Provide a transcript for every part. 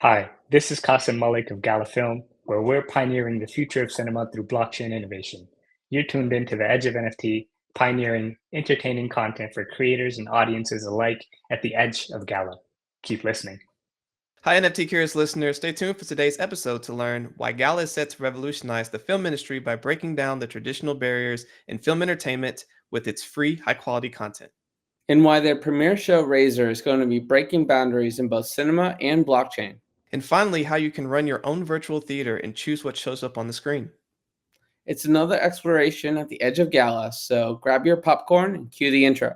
Hi, this is Qasim Malik of Gala Film, where we're pioneering the future of cinema through blockchain innovation. You're tuned into the Edge of NFT, pioneering entertaining content for creators and audiences alike at the edge of Gala. Keep listening. Hi, NFT curious listeners. Stay tuned for today's episode to learn why Gala is set to revolutionize the film industry by breaking down the traditional barriers in film entertainment with its free, high quality content. And why their premiere show Razor is going to be breaking boundaries in both cinema and blockchain. And finally, how you can run your own virtual theater and choose what shows up on the screen. It's another exploration at the edge of Gala, so grab your popcorn and cue the intro.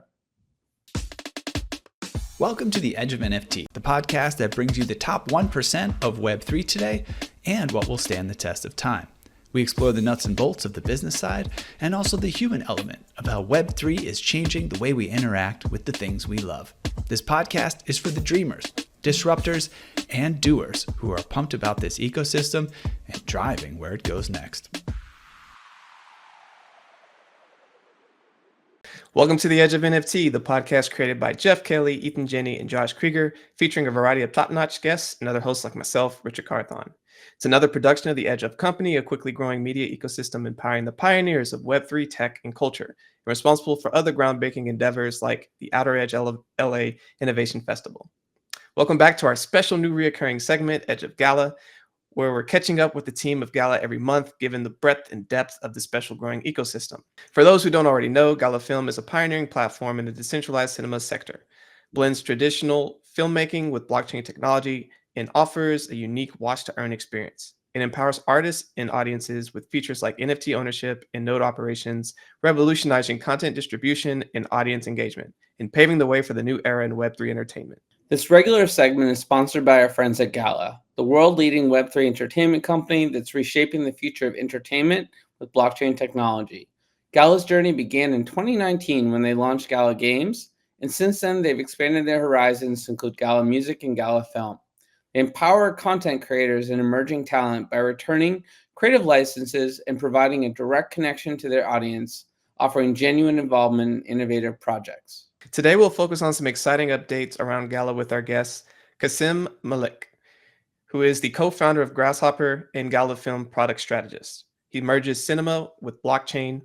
Welcome to the Edge of NFT, the podcast that brings you the top 1% of Web3 today and what will stand the test of time. We explore the nuts and bolts of the business side and also the human element of how Web3 is changing the way we interact with the things we love. This podcast is for the dreamers, disruptors, and doers who are pumped about this ecosystem and driving where it goes next. Welcome to the Edge of NFT, the podcast created by Jeff Kelly, Ethan Jenny, and Josh Krieger, featuring a variety of top-notch guests and other hosts like myself, Richard Carthon. It's another production of the Edge of Company, a quickly growing media ecosystem empowering the pioneers of Web3 tech and culture, and responsible for other groundbreaking endeavors like the Outer Edge LA Innovation Festival. Welcome back to our special new reoccurring segment, Edge of Gala, where we're catching up with the team of Gala every month, given the breadth and depth of the special growing ecosystem. For those who don't already know, Galafilm is a pioneering platform in the decentralized cinema sector, blends traditional filmmaking with blockchain technology, and offers a unique watch-to-earn experience. It empowers artists and audiences with features like NFT ownership and node operations, revolutionizing content distribution and audience engagement, and paving the way for the new era in Web3 entertainment. This regular segment is sponsored by our friends at Gala, the world-leading Web3 entertainment company that's reshaping the future of entertainment with blockchain technology. Gala's journey began in 2019 when they launched Gala Games, and since then they've expanded their horizons to include Gala Music and Gala Film. They empower content creators and emerging talent by returning creative licenses and providing a direct connection to their audience, offering genuine involvement in innovative projects. Today, we'll focus on some exciting updates around Gala with our guest, Qasim Malik, who is the co-founder of Grasshopper and Galafilm product strategist. He merges cinema with blockchain,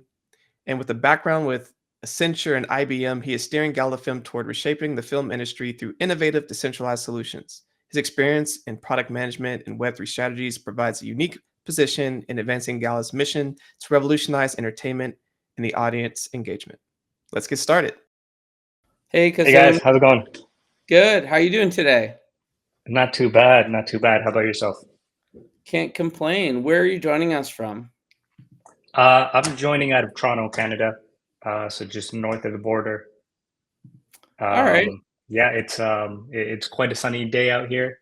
and with a background with Accenture and IBM, he is steering Galafilm toward reshaping the film industry through innovative decentralized solutions. His experience in product management and Web3 strategies provides a unique position in advancing Gala's mission to revolutionize entertainment and the audience engagement. Let's get started. Hey, Qasim. Hey guys, how's it going? Good. How are you doing today? Not too bad, not too bad. How about yourself? Can't complain. Where are you joining us from? I'm joining out of Toronto, Canada, so just north of the border. All right. Yeah, it's quite a sunny day out here.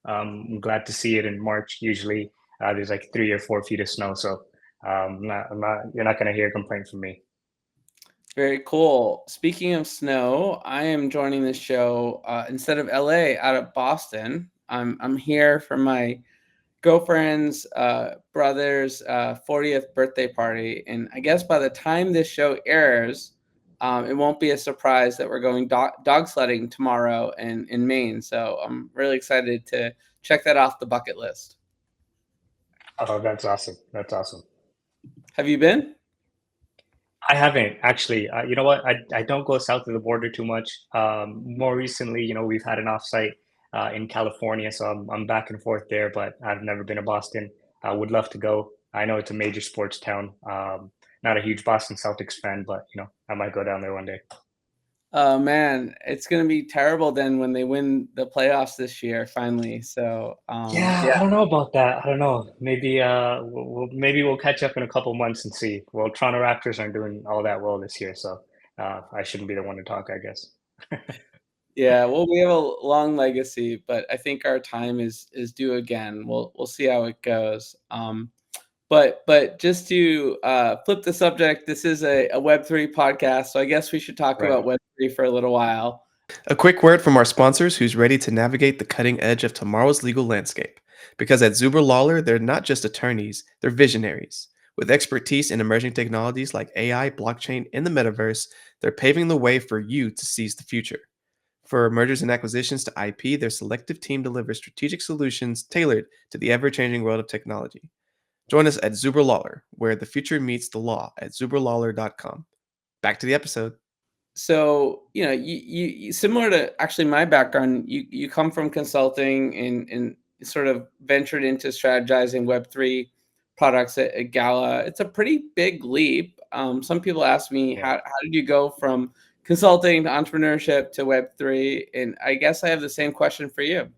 I'm glad to see it in March. Usually, there's like 3 or 4 feet of snow, so you're not gonna hear a complaint from me. Very cool. Speaking of snow, I am joining this show instead of LA out of Boston. I'm here for my girlfriend's brother's 40th birthday party, and I guess by the time this show airs, it won't be a surprise that we're going dog sledding tomorrow in Maine. So I'm really excited to check that off the bucket list. Oh, that's awesome. That's awesome. Have you been? I haven't actually. You know what? I don't go south of the border too much. More recently, we've had an offsite in California, so I'm back and forth there. But I've never been to Boston. I would love to go. I know it's a major sports town. Not a huge Boston Celtics fan, but I might go down there one day. Oh man, it's gonna be terrible then when they win the playoffs this year finally. So Yeah, I don't know about that. I don't know. Maybe maybe we'll catch up in a couple months and see. Well, Toronto Raptors aren't doing all that well this year, so I shouldn't be the one to talk, I guess. yeah, well, we have a long legacy, but I think our time is due again. We'll see how it goes. But just to flip the subject, this is a Web3 podcast, so I guess we should talk Right. about Web3 for a little while. A quick word from our sponsors who's ready to navigate the cutting edge of tomorrow's legal landscape. Because at Zuber Lawler, they're not just attorneys, they're visionaries. With expertise in emerging technologies like AI, blockchain, and the metaverse, they're paving the way for you to seize the future. For mergers and acquisitions to IP, their selective team delivers strategic solutions tailored to the ever-changing world of technology. Join us at Zuber Lawler, where the future meets the law at zuberlawler.com. Back to the episode. So, you similar to actually my background, you come from consulting and sort of ventured into strategizing Web3 products at Gala. It's a pretty big leap. Some people ask me, Yeah. how did you go from consulting to entrepreneurship to Web3? And I guess I have the same question for you.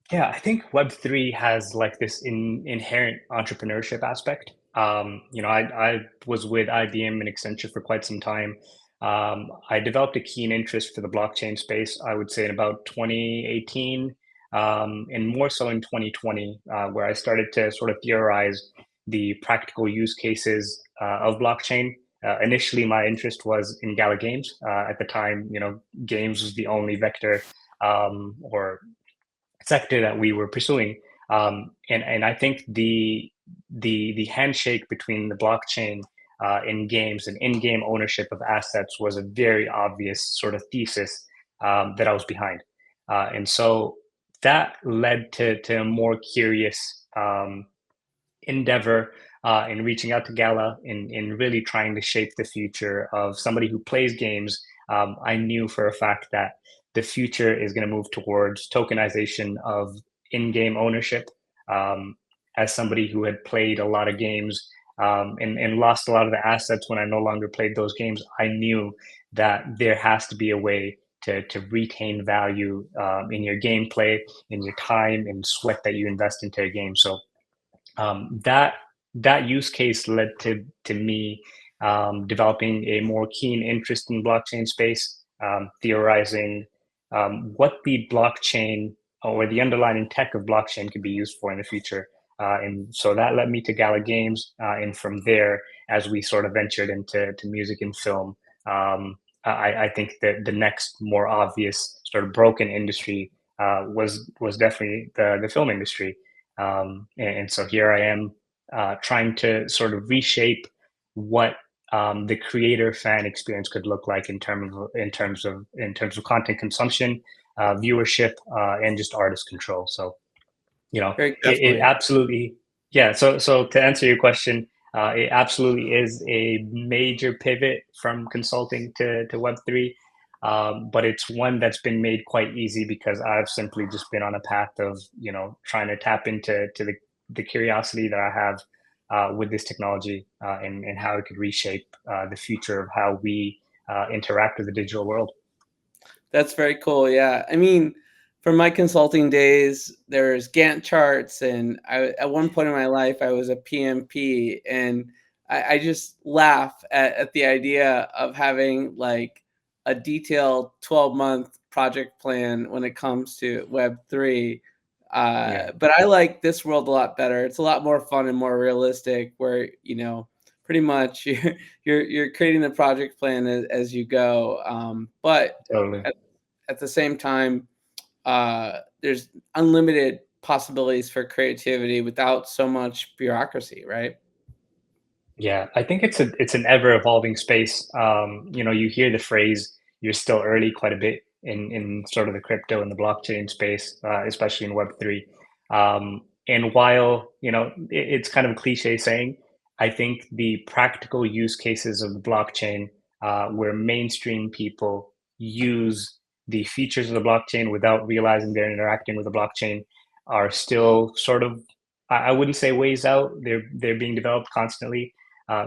Yeah, I think Web3 has like this inherent entrepreneurship aspect. I was with IBM and Accenture for quite some time. I developed a keen interest for the blockchain space, I would say in about 2018, and more so in 2020, where I started to sort of theorize the practical use cases of blockchain. Initially, my interest was in Gala Games. At the time, games was the only vector or sector that we were pursuing. And I think the handshake between the blockchain in games and in-game ownership of assets was a very obvious sort of thesis that I was behind. And so that led to a more curious endeavor in reaching out to Gala in really trying to shape the future of somebody who plays games. I knew for a fact that the future is going to move towards tokenization of in-game ownership. As somebody who had played a lot of games and lost a lot of the assets when I no longer played those games, I knew that there has to be a way to retain value in your gameplay, in your time and sweat that you invest into a game. So that use case led to me developing a more keen interest in blockchain space, theorizing what the blockchain or the underlying tech of blockchain could be used for in the future. And so that led me to Gala Games, and from there, as we sort of ventured into music and film, I think that the next more obvious sort of broken industry was definitely the film industry. And so here I am trying to sort of reshape what the creator fan experience could look like in terms of content consumption, viewership, and just artist control. So Very it Definitely. absolutely, yeah. So to answer your question, it absolutely is a major pivot from consulting to Web3. But it's one that's been made quite easy because I've simply just been on a path of trying to tap into the curiosity that I have with this technology, and how it could reshape the future of how we interact with the digital world. That's very cool. Yeah. I mean, from my consulting days, there's Gantt charts, and at one point in my life, I was a PMP, and I just laugh at the idea of having like a detailed 12-month project plan when it comes to Web3. Yeah, But I like this world a lot better. It's a lot more fun and more realistic, where pretty much you're creating the project plan as you go. But totally. at the same time, there's unlimited possibilities for creativity without so much bureaucracy, right? Yeah, I think it's an ever evolving space. You hear the phrase "you're still early" quite a bit in sort of the crypto and the blockchain space, especially in Web3. And while it's kind of a cliche saying, I think the practical use cases of the blockchain, where mainstream people use the features of the blockchain without realizing they're interacting with the blockchain, are still sort of, I wouldn't say ways out. They're being developed constantly.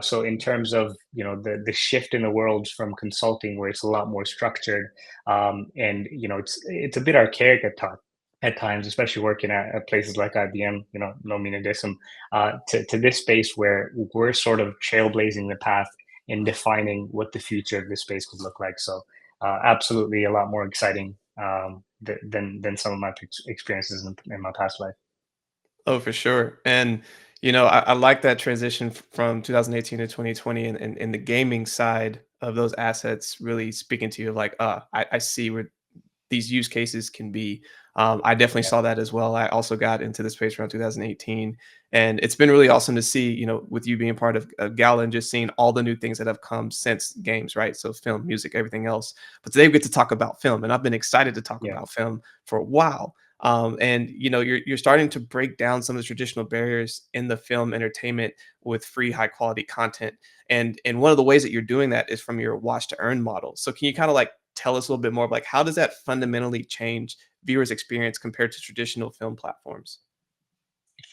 So in terms of the shift in the world from consulting, where it's a lot more structured, and it's a bit archaic at times, especially working at places like IBM. No mean to diss them, to this space where we're sort of trailblazing the path in defining what the future of this space could look like. So absolutely a lot more exciting than some of my experiences in my past life. Oh, for sure. And, I like that transition from 2018 to 2020 and the gaming side of those assets really speaking to you like, I see where these use cases can be. I definitely saw that as well. I also got into the space around 2018, and it's been really awesome to see, with you being part of Gala and just seeing all the new things that have come since games, right? So film, music, everything else. But today we get to talk about film, and I've been excited to talk Yeah. about film for a while. And you're starting to break down some of the traditional barriers in the film entertainment with free, high quality content. And one of the ways that you're doing that is from your watch to earn model. So can you kind of like tell us a little bit more of like how does that fundamentally change viewers' experience compared to traditional film platforms?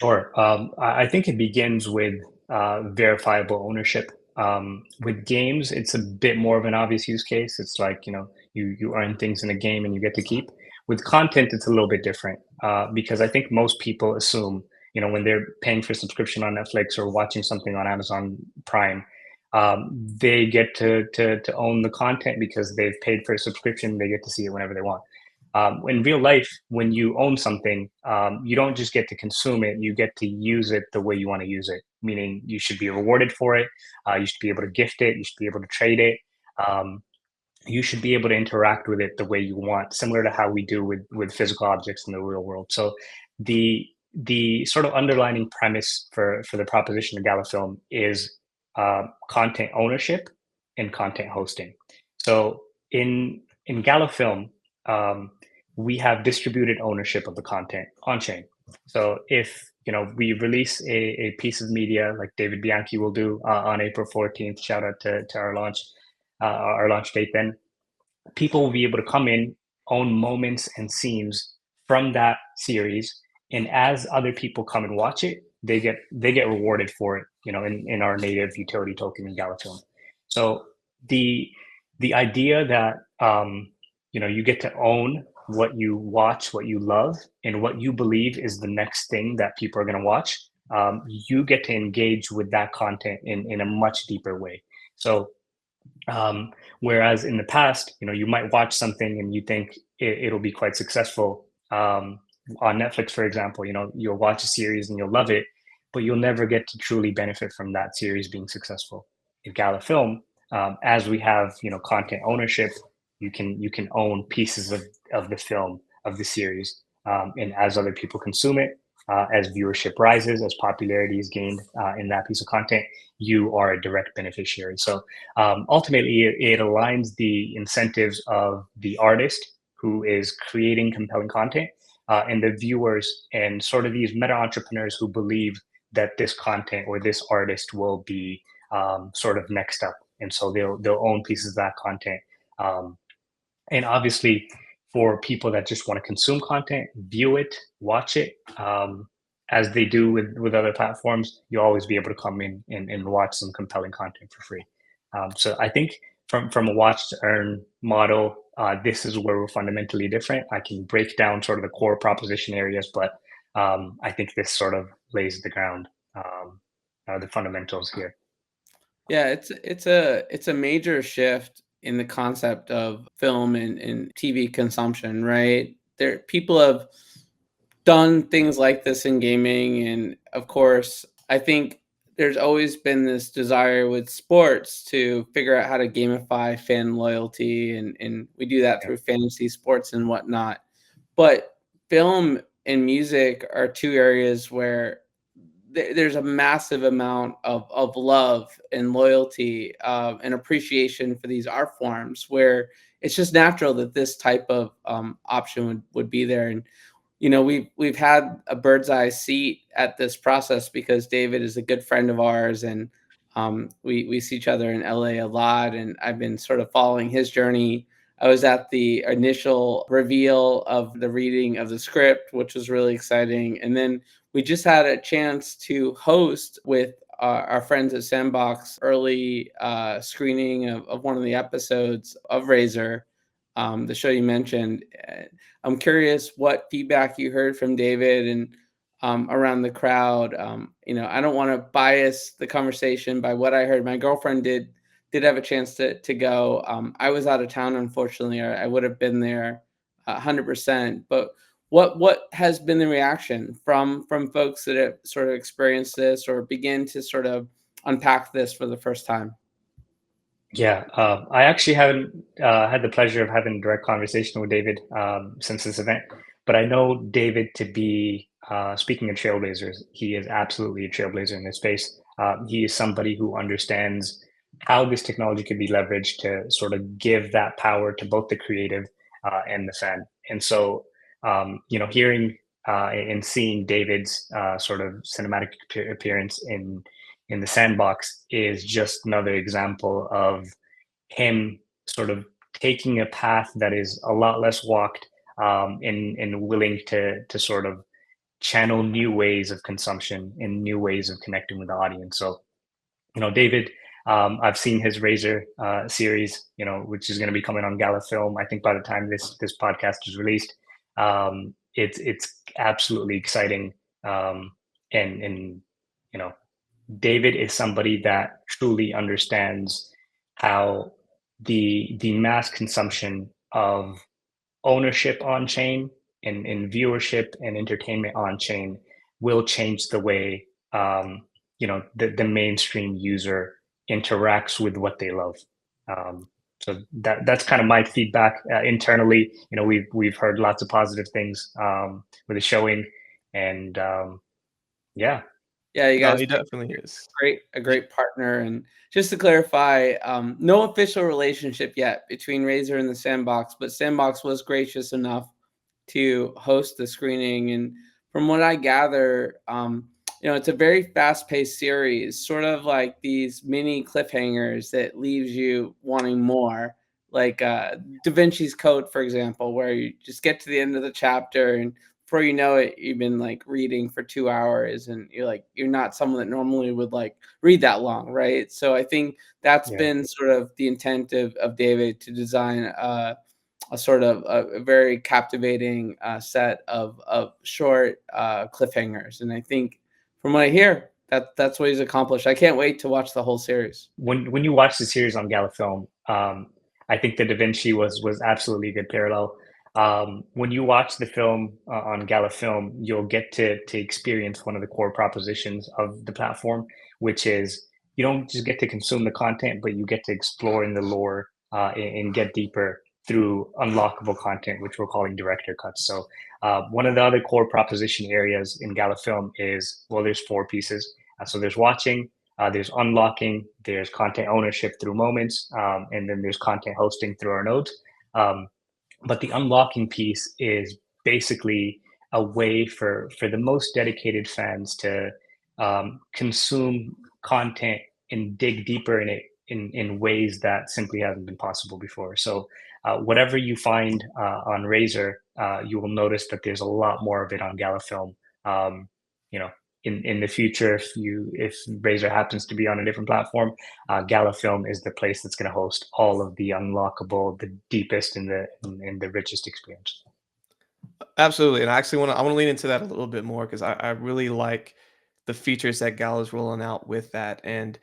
Sure. I think it begins with verifiable ownership. With games, it's a bit more of an obvious use case. It's like, you earn things in a game and you get to keep. With content, it's a little bit different because I think most people assume, when they're paying for subscription on Netflix or watching something on Amazon Prime, they get to own the content because they've paid for a subscription. They get to see it whenever they want. In real life, when you own something, you don't just get to consume it, you get to use it the way you want to use it, meaning you should be rewarded for it. You should be able to gift it. You should be able to trade it. Um, you should be able to interact with it the way you want, similar to how we do with physical objects in the real world. So the sort of underlining premise for the proposition of Galafilm is content ownership and content hosting. So in Galafilm, um, we have distributed ownership of the content on chain. So if we release a piece of media like David Bianchi will do on April 14th, shout out to our launch date, then people will be able to come in, own moments and scenes from that series, and as other people come and watch it, they get rewarded for it, in our native utility token in Galafilm. So the the idea that you get to own what you watch, what you love, and what you believe is the next thing that people are going to watch. You get to engage with that content in a much deeper way. So whereas in the past, you might watch something and you think it'll be quite successful. On Netflix, for example, you'll watch a series and you'll love it, but you'll never get to truly benefit from that series being successful. In Gala Film, as we have, content ownership, you can own pieces of the film, of the series, and as other people consume it, as viewership rises, as popularity is gained in that piece of content, you are a direct beneficiary. So ultimately, it aligns the incentives of the artist who is creating compelling content and the viewers and sort of these meta entrepreneurs who believe that this content or this artist will be sort of next up, and so they'll own pieces of that content. Um, and obviously, for people that just want to consume content, view it, watch it, as they do with other platforms, you'll always be able to come in and watch some compelling content for free. So I think from a watch to earn model, this is where we're fundamentally different. I can break down sort of the core proposition areas, but I think this sort of lays the ground, the fundamentals here. Yeah, it's a major shift in the concept of film and TV consumption, right? There people have done things like this in gaming, and of course, I think there's always been this desire with sports to figure out how to gamify fan loyalty, and we do that Yeah. through fantasy sports and whatnot. But film and music are two areas where there's a massive amount of love and loyalty and appreciation for these art forms where it's just natural that this type of option would be there. And we've had a bird's eye seat at this process because David is a good friend of ours, and we see each other in LA a lot, and I've been sort of following his journey. I was at the initial reveal of the reading of the script, which was really exciting, and then we just had a chance to host with our friends at Sandbox early screening of one of the episodes of Razor, the show you mentioned. I'm curious what feedback you heard from David and around the crowd. I don't want to bias the conversation by what I heard. My girlfriend did have a chance to go. I was out of town, unfortunately, or I would have been there 100%. But what has been the reaction from folks that have sort of experienced this or begin to sort of unpack this for the first time? Yeah, I actually haven't had the pleasure of having a direct conversation with David since this event, but I know David to be, speaking of trailblazers, he is absolutely a trailblazer in this space. He is somebody who understands how this technology could be leveraged to sort of give that power to both the creative and the fan. And so, hearing and seeing David's sort of cinematic appearance in the sandbox is just another example of him sort of taking a path that is a lot less walked, and willing to sort of channel new ways of consumption and new ways of connecting with the audience. So, David, I've seen his Razor series, which is going to be coming on Gala Film. I think by the time this podcast is released, it's absolutely exciting. And you know, David is somebody that truly understands how the mass consumption of ownership on chain and viewership and entertainment on chain will change the way the mainstream user interacts with what they love. So that's kind of my feedback internally. We've heard lots of positive things with the showing, and yeah. Yeah, you No, guys he definitely is. a great partner. And just to clarify, no official relationship yet between Razer and the Sandbox, but Sandbox was gracious enough to host the screening. And from what I gather, it's a very fast-paced series, sort of like these mini cliffhangers that leaves you wanting more, like Da Vinci's Code, for example, where you just get to the end of the chapter and before you know it, you've been like reading for 2 hours, and you're not someone that normally would like read that long, right? So I think that's Yeah. been sort of the intent of David to design a sort of a very captivating set of short cliffhangers, and I think from what I hear, that's what he's accomplished. I can't wait to watch the whole series. When you watch the series on Galafilm, I think the Da Vinci was absolutely a good parallel. When you watch the film on Galafilm, you'll get to experience one of the core propositions of the platform, which is you don't just get to consume the content, but you get to explore in the lore and get deeper through unlockable content, which we're calling director cuts. So one of the other core proposition areas in Galafilm is, well, there's four pieces. So there's watching, there's unlocking, there's content ownership through moments, and then there's content hosting through our nodes. Um, but the unlocking piece is basically a way for the most dedicated fans to consume content and dig deeper in it in ways that simply haven't been possible before. So whatever you find on Razer, you will notice that there's a lot more of it on Galafilm. Um, you know, in the future, if Razer happens to be on a different platform, Galafilm is the place that's going to host all of the unlockable, the deepest and the richest experience. Absolutely, and I want to lean into that a little bit more because I really like the features that Gala's rolling out with that. And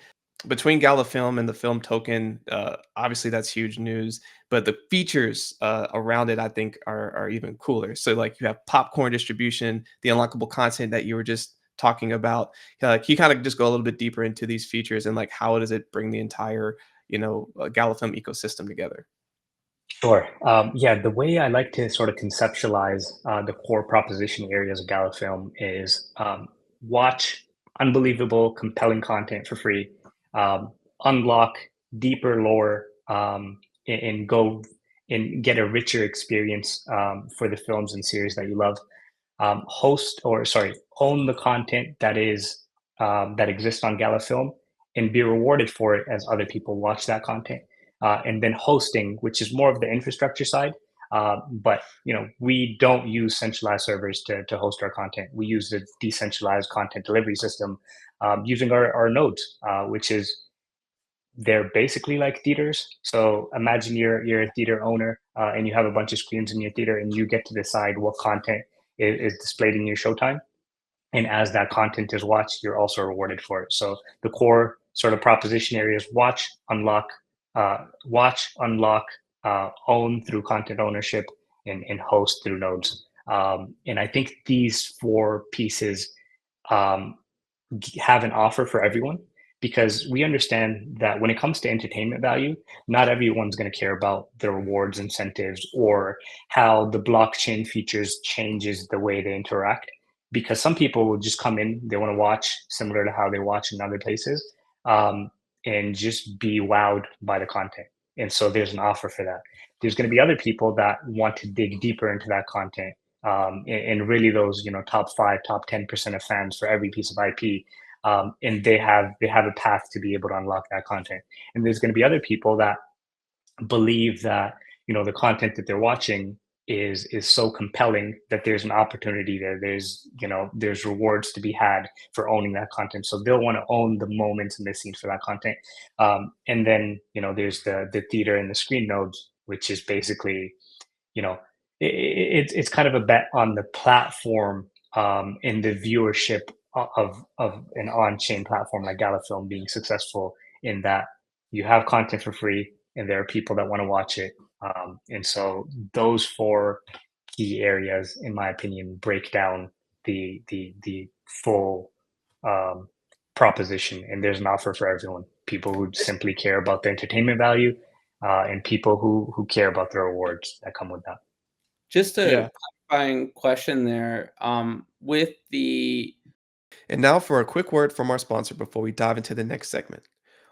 between Gala Film and the Film Token, obviously that's huge news. But the features around it, I think, are even cooler. So like you have popcorn distribution, the unlockable content that you were just talking about. Can you kind of just go a little bit deeper into these features and like how does it bring the entire Gala Film ecosystem together? Sure. Yeah, the way I like to sort of conceptualize the core proposition areas of Galafilm is watch unbelievable, compelling content for free, unlock deeper lore, and go and get a richer experience for the films and series that you love. Own the content that exists on Galafilm and be rewarded for it as other people watch that content. And then hosting, which is more of the infrastructure side. But we don't use centralized servers to host our content. We use the decentralized content delivery system using our nodes, which is they're basically like theaters. So imagine you're a theater owner and you have a bunch of screens in your theater, and you get to decide what content is displayed in your showtime. And as that content is watched, you're also rewarded for it. So the core sort of proposition areas: watch, unlock, own through content ownership, and host through nodes. And I think these four pieces have an offer for everyone, because we understand that when it comes to entertainment value, not everyone's going to care about the rewards, incentives, or how the blockchain features changes the way they interact. Because some people will just come in, they want to watch similar to how they watch in other places, and just be wowed by the content. And so there's an offer for that. There's going to be other people that want to dig deeper into that content, and really those top 5, top 10% of fans for every piece of IP, and they have a path to be able to unlock that content. And there's going to be other people that believe that the content that they're watching is so compelling that there's an opportunity there. There's rewards to be had for owning that content, so they'll want to own the moments and the scenes for that content. And then there's the theater and the screen nodes, which is basically it's kind of a bet on the platform, and the viewership of an on-chain platform like Galafilm being successful, in that you have content for free and there are people that want to watch it. And so those 4 key areas, in my opinion, break down the full proposition. And there's an offer for everyone: people who simply care about the entertainment value, and people who care about the rewards that come with that. Just a Yeah. clarifying question there. With the And now for a quick word from our sponsor before we dive into the next segment.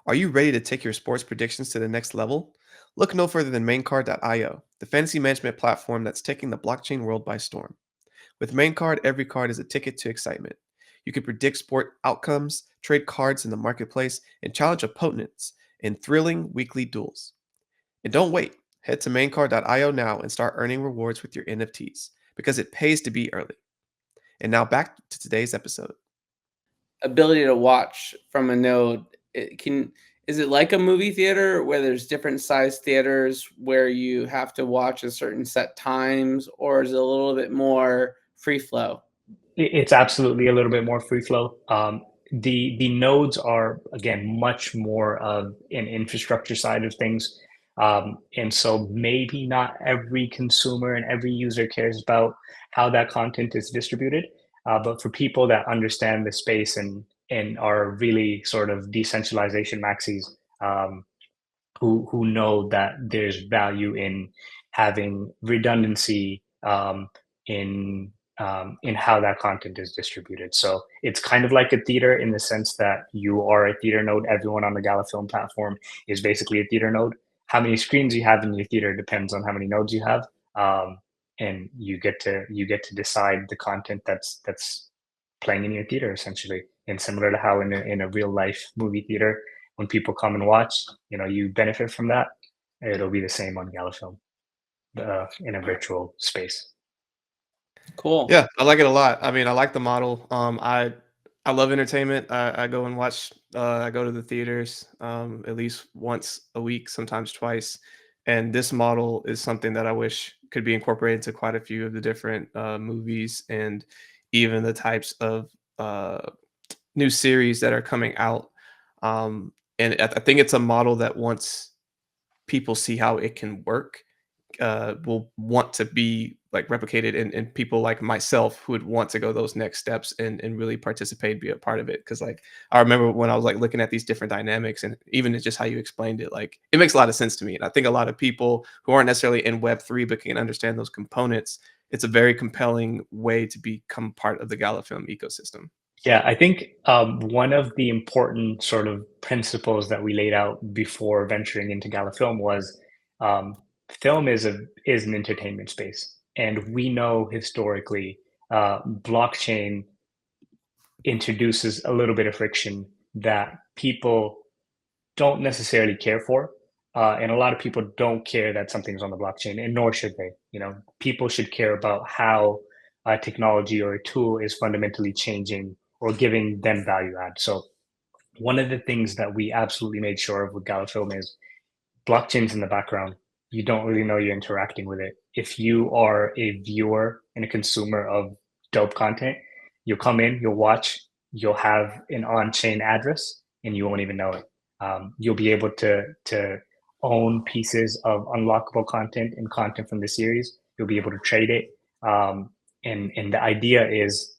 Are you ready to take your sports predictions to the next level? Look no further than maincard.io, the fantasy management platform that's taking the blockchain world by storm. With MainCard, every card is a ticket to excitement. You can predict sport outcomes, trade cards in the marketplace, and challenge opponents in thrilling weekly duels. And don't wait. Head to maincard.io now and start earning rewards with your NFTs, because it pays to be early. And now back to today's episode. ability to watch from a node, is it like a movie theater where there's different size theaters where you have to watch a certain set times, or is it a little bit more free flow? It's absolutely a little bit more free flow. The nodes are, again, much more of an infrastructure side of things, and so maybe not every consumer and every user cares about how that content is distributed. But for people that understand the space and are really sort of decentralization maxis, who know that there's value in having redundancy, in how that content is distributed. So it's kind of like a theater in the sense that you are a theater node. Everyone on the Gala Film platform is basically a theater node. How many screens you have in your theater depends on how many nodes you have, and you get to decide the content that's playing in your theater, essentially. And similar to how in a real life movie theater, when people come and watch, you benefit from that. It'll be the same on Galafilm, in a virtual space. Cool. Yeah, I like it a lot. I mean, I like the model. I love entertainment. I go and watch. I go to the theaters at least once a week, sometimes twice. And this model is something that I wish could be incorporated into quite a few of the different movies and even the types of new series that are coming out. And I think it's a model that once people see how it can work, will want to be like replicated, and people like myself who would want to go those next steps and really participate, be a part of it. Because like I remember when I was like looking at these different dynamics, and even just how you explained it, like it makes a lot of sense to me. And I think a lot of people who aren't necessarily in Web3 but can understand those components, it's a very compelling way to become part of the Gala Film ecosystem. Yeah, I think one of the important sort of principles that we laid out before venturing into Gala Film was, um, film is an entertainment space, and we know historically, blockchain introduces a little bit of friction that people don't necessarily care for. And a lot of people don't care that something's on the blockchain, and nor should they. People should care about how a technology or a tool is fundamentally changing or giving them value add. So one of the things that we absolutely made sure of with Galafilm is blockchain's in the background. You don't really know you're interacting with it. If you are a viewer and a consumer of dope content, you'll come in, you'll watch, you'll have an on-chain address, and you won't even know it. You'll be able to own pieces of unlockable content and content from the series. You'll be able to trade it, and the idea is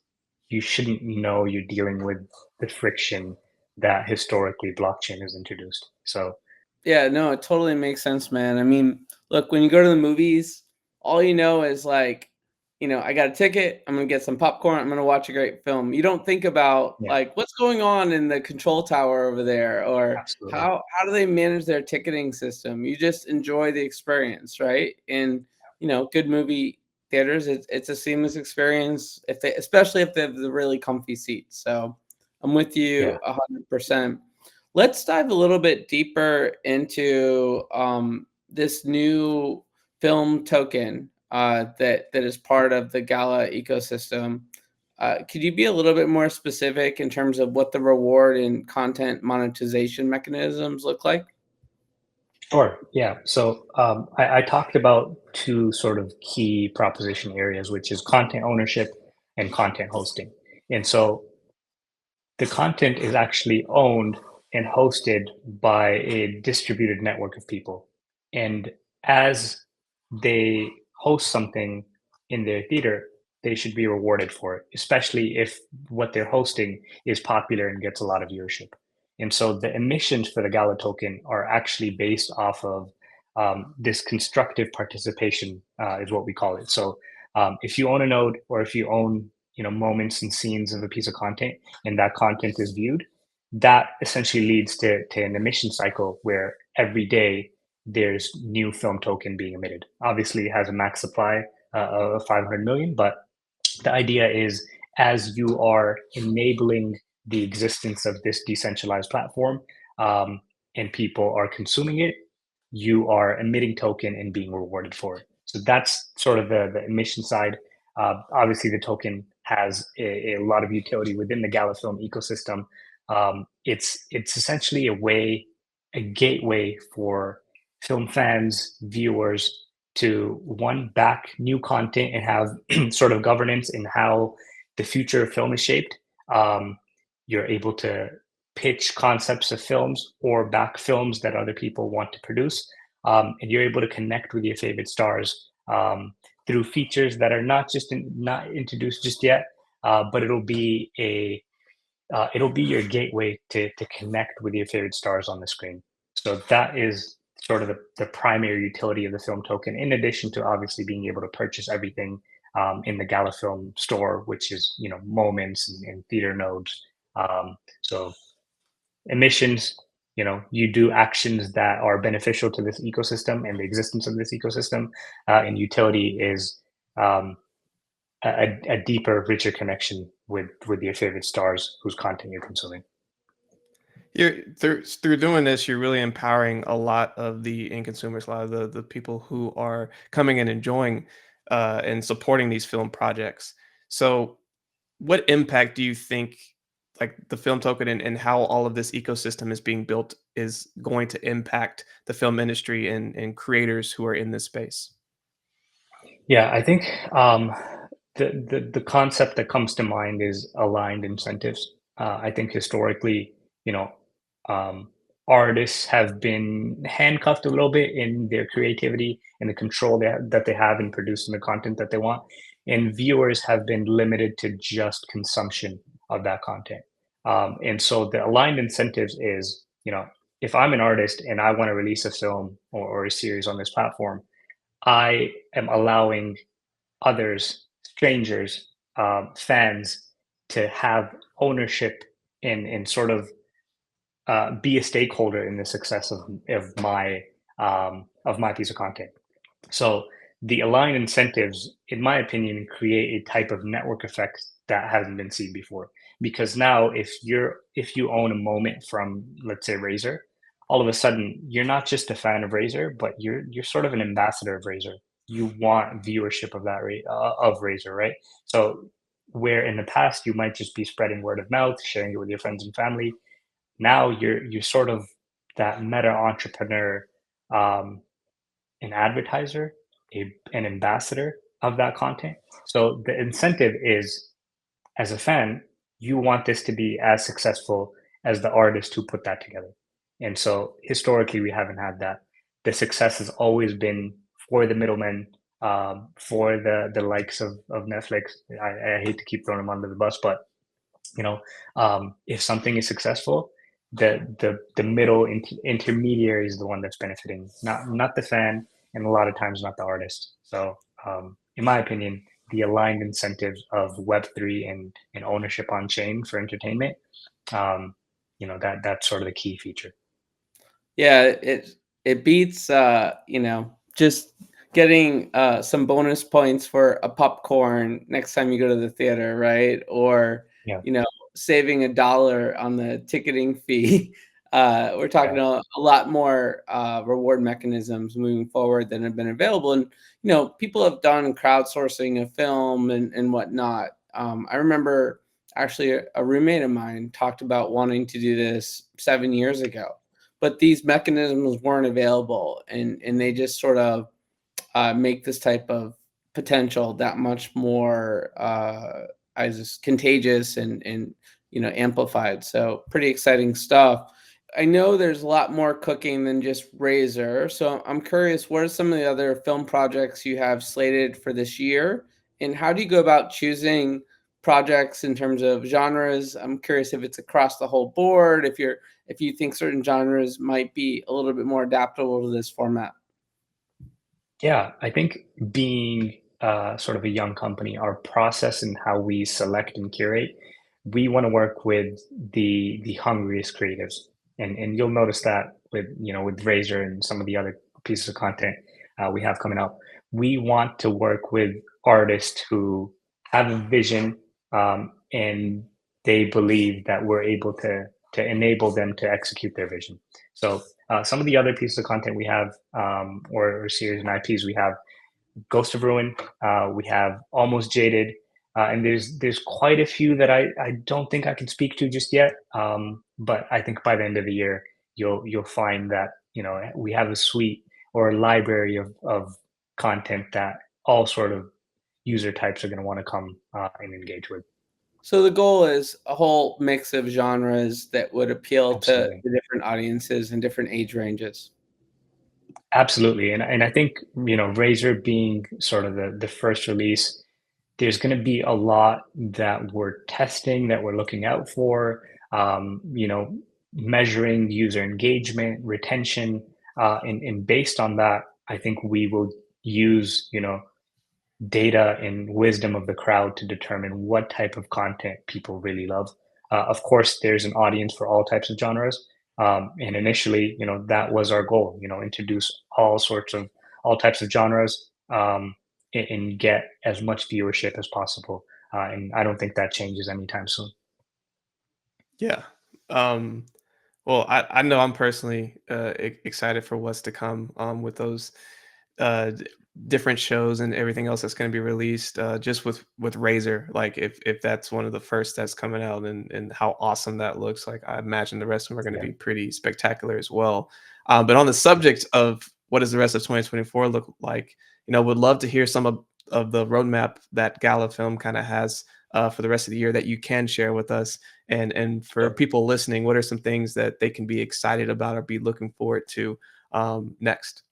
you shouldn't know you're dealing with the friction that historically blockchain is introduced. So Yeah, no, it totally makes sense, man. I mean, look, when you go to the movies, all you know is like, I got a ticket, I'm gonna get some popcorn, I'm gonna watch a great film. You don't think about yeah, like what's going on in the control tower over there, or absolutely. how do they manage their ticketing system. You just enjoy the experience, right? And good movie theaters, it's a seamless experience especially if they have the really comfy seats. So I'm with you Yeah, 100%. Let's dive a little bit deeper into this new film token that is part of the Gala ecosystem. Could you be a little bit more specific in terms of what the reward and content monetization mechanisms look like? sure. Yeah. So I talked about two sort of key proposition areas, which is content ownership and content hosting. And so the content is actually owned and hosted by a distributed network of people. And as they host something in their theater, they should be rewarded for it, especially if what they're hosting is popular and gets a lot of viewership. And so the emissions for the Gala token are actually based off of this constructive participation, is what we call it. So if you own a node or if you own moments and scenes of a piece of content, and that content is viewed, that essentially leads to an emission cycle where every day there's new film token being emitted. Obviously, it has a max supply of 500 million, but the idea is as you are enabling the existence of this decentralized platform, um, and people are consuming it, you are emitting token and being rewarded for it. So that's sort of the emission side. Obviously, the token has a lot of utility within the Galafilm ecosystem. It's essentially a gateway for film fans, viewers to one back new content and have sort of governance in how the future of film is shaped. You're able to pitch concepts of films or back films that other people want to produce, and you're able to connect with your favorite stars through features that are not introduced just yet, but it'll be your gateway to connect with your favorite stars on the screen. So that is sort of the primary utility of the film token, in addition to obviously being able to purchase everything in the Galafilm store, which is moments and theater nodes. So emissions, you do actions that are beneficial to this ecosystem and the existence of this ecosystem, and utility is a deeper, richer connection with your favorite stars whose content you're consuming. You're through doing this, you're really empowering a lot of the end consumers, a lot of the people who are coming and enjoying and supporting these film projects. So, what impact do you think like the film token and how all of this ecosystem is being built is going to impact the film industry and creators who are in this space? Yeah, I think the concept that comes to mind is aligned incentives. I think historically, you know, um, artists have been handcuffed a little bit in their creativity and the control that they have in producing the content that they want, and viewers have been limited to just consumption of that content. And so the aligned incentives is, if I'm an artist and I want to release a film or a series on this platform, I am allowing others, strangers, fans, to have ownership and sort of be a stakeholder in the success of my piece of content. So the aligned incentives, in my opinion, create a type of network effect that hasn't been seen before. Because now, if you own a moment from, let's say, Razer, all of a sudden you're not just a fan of Razer, but you're sort of an ambassador of Razer. You want viewership of of Razer, right? So where in the past you might just be spreading word of mouth, sharing it with your friends and family, now you're sort of that meta entrepreneur, um, an advertiser, an ambassador of that content. So the incentive is, as a fan, you want this to be as successful as the artist who put that together. And so historically, we haven't had that. The success has always been for the middlemen, for the likes of Netflix. I hate to keep throwing them under the bus, but if something is successful, the middle intermediary is the one that's benefiting, not the fan, and a lot of times not the artist. So in my opinion, the aligned incentives of Web3 and ownership on chain for entertainment, that's sort of the key feature. Yeah, it beats just getting some bonus points for a popcorn next time you go to the theater, right? Or Yeah. saving $1 on the ticketing fee. We're talking a lot more reward mechanisms moving forward than have been available. And people have done crowdsourcing of film and whatnot. I remember actually a roommate of mine talked about wanting to do this 7 years ago, but these mechanisms weren't available, and they just sort of make this type of potential that much more as contagious and amplified. So pretty exciting stuff. I know there's a lot more cooking than just Razor, so I'm curious, what are some of the other film projects you have slated for this year, and how do you go about choosing projects in terms of genres? I'm curious if it's across the whole board, if you think certain genres might be a little bit more adaptable to this format. Yeah, I think being sort of a young company, our process and how we select and curate, we want to work with the hungriest creatives, and you'll notice that with Razor and some of the other pieces of content we have coming out. We want to work with artists who have a vision, and they believe that we're able to enable them to execute their vision. So some of the other pieces of content we have, or series and IPs we have, Ghost of Ruin, we have Almost Jaded, and there's quite a few that I don't think I can speak to just yet. But I think by the end of the year, you'll find that we have a suite or a library of content that all sort of user types are going to want to come and engage with. So the goal is a whole mix of genres that would appeal to Absolutely. the different audiences and different age ranges. Absolutely. And I think, Razor being sort of the first release, there's going to be a lot that we're testing, that we're looking out for, measuring user engagement, retention, and based on that, I think we will use, data and wisdom of the crowd to determine what type of content people really love. Of course, there's an audience for all types of genres. And initially, that was our goal, introduce all types of genres, and get as much viewership as possible. And I don't think that changes anytime soon. Yeah. Um, well, I know I'm personally excited for what's to come with those d- different shows and everything else that's going to be released. Just with Razor, like if that's one of the first that's coming out, and how awesome that looks, like I imagine the rest of them are going to Yeah. be pretty spectacular as well. But on the subject of what does the rest of 2024 look like, would love to hear some of the roadmap that Gala Film kind of has for the rest of the year that you can share with us. And for Sure. people listening, what are some things that they can be excited about or be looking forward to next?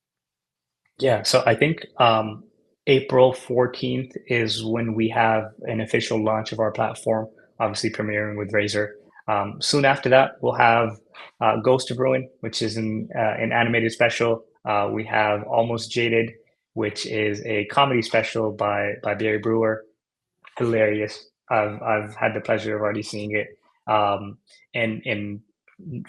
Yeah, so I think April 14th is when we have an official launch of our platform, obviously premiering with Razor. Soon after that, we'll have Ghost of Ruin, which is an animated special. We have Almost Jaded, which is a comedy special by Barry Brewer. Hilarious. I've had the pleasure of already seeing it. And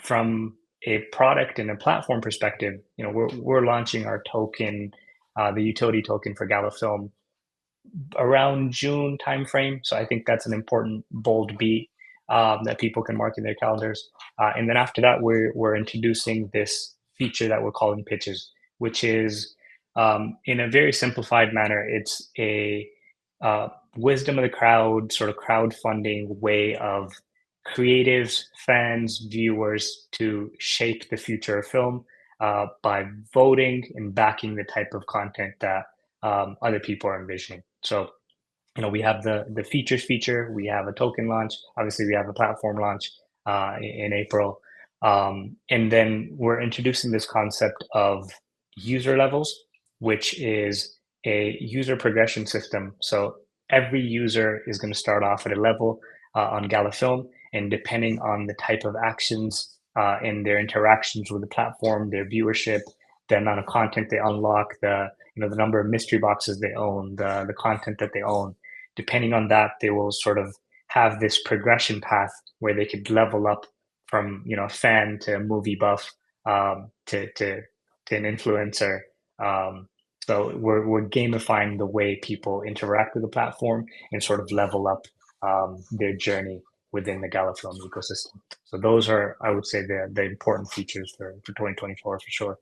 from a product and a platform perspective, we're launching our token, the utility token for Gala Film around June timeframe. So I think that's an important bold beat that people can mark in their calendars. And then after that, we're introducing this feature that we're calling pitches, which is in a very simplified manner, it's a wisdom of the crowd, sort of crowdfunding way of creatives, fans, viewers to shape the future of film by voting and backing the type of content that other people are envisioning. So, we have the features feature, we have a token launch, obviously we have a platform launch in April, and then we're introducing this concept of user levels, which is a user progression system. So every user is going to start off at a level on Galafilm, and depending on the type of actions in their interactions with the platform, their viewership, the amount of content they unlock, the number of mystery boxes they own, the content that they own. Depending on that, they will sort of have this progression path where they could level up from a fan to a movie buff, to an influencer. So we're gamifying the way people interact with the platform and sort of level up their journey within the Galafilm ecosystem. So those are, I would say, the important features for 2024 for sure.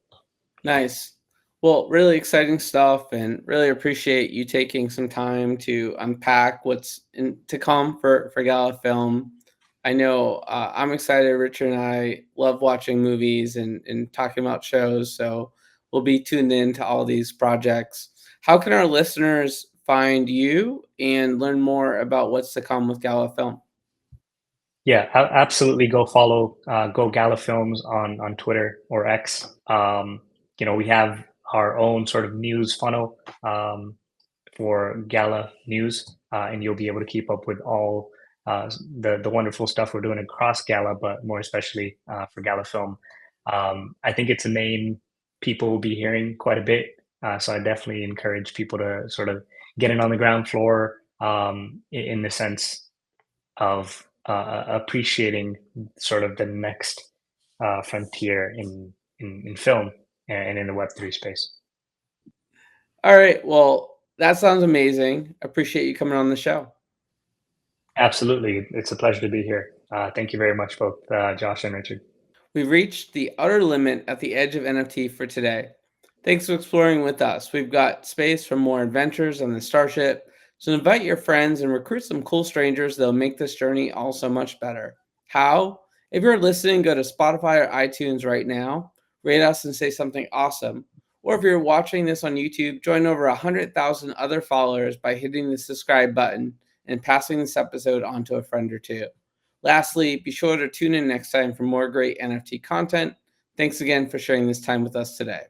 Nice. Well, really exciting stuff, and really appreciate you taking some time to unpack what's to come for Galafilm. I know I'm excited. Richard and I love watching movies and talking about shows, so we'll be tuned in to all these projects. How can our listeners find you and learn more about what's to come with Galafilm? Yeah, absolutely. Go follow Go Gala Films on Twitter or X. We have our own sort of news funnel for Gala News, and you'll be able to keep up with all the wonderful stuff we're doing across Gala, but more especially for Galafilm. I think it's a name people will be hearing quite a bit, so I definitely encourage people to sort of get in on the ground floor in the sense of appreciating sort of the next frontier in film and in the Web3 space. All right. Well, that sounds amazing. Appreciate you coming on the show. Absolutely. It's a pleasure to be here. Thank you very much, both Josh and Richard. We've reached the outer limit at the edge of NFT for today. Thanks for exploring with us. We've got space for more adventures on the Starship, so invite your friends and recruit some cool strangers that'll make this journey all so much better. How? If you're listening, go to Spotify or iTunes right now, rate us and say something awesome. Or if you're watching this on YouTube, join over 100,000 other followers by hitting the subscribe button and passing this episode on to a friend or two. Lastly, be sure to tune in next time for more great NFT content. Thanks again for sharing this time with us today.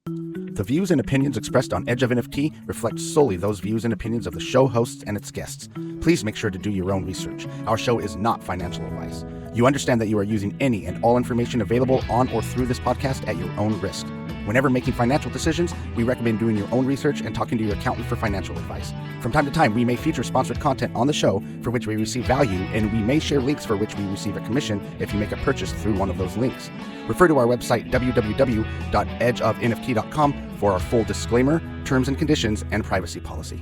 The views and opinions expressed on Edge of NFT reflect solely those views and opinions of the show hosts and its guests. Please make sure to do your own research. Our show is not financial advice. You understand that you are using any and all information available on or through this podcast at your own risk. Whenever making financial decisions, we recommend doing your own research and talking to your accountant for financial advice. From time to time, we may feature sponsored content on the show for which we receive value, and we may share links for which we receive a commission if you make a purchase through one of those links. Refer to our website, www.edgeofnft.com, for our full disclaimer, terms and conditions, and privacy policy.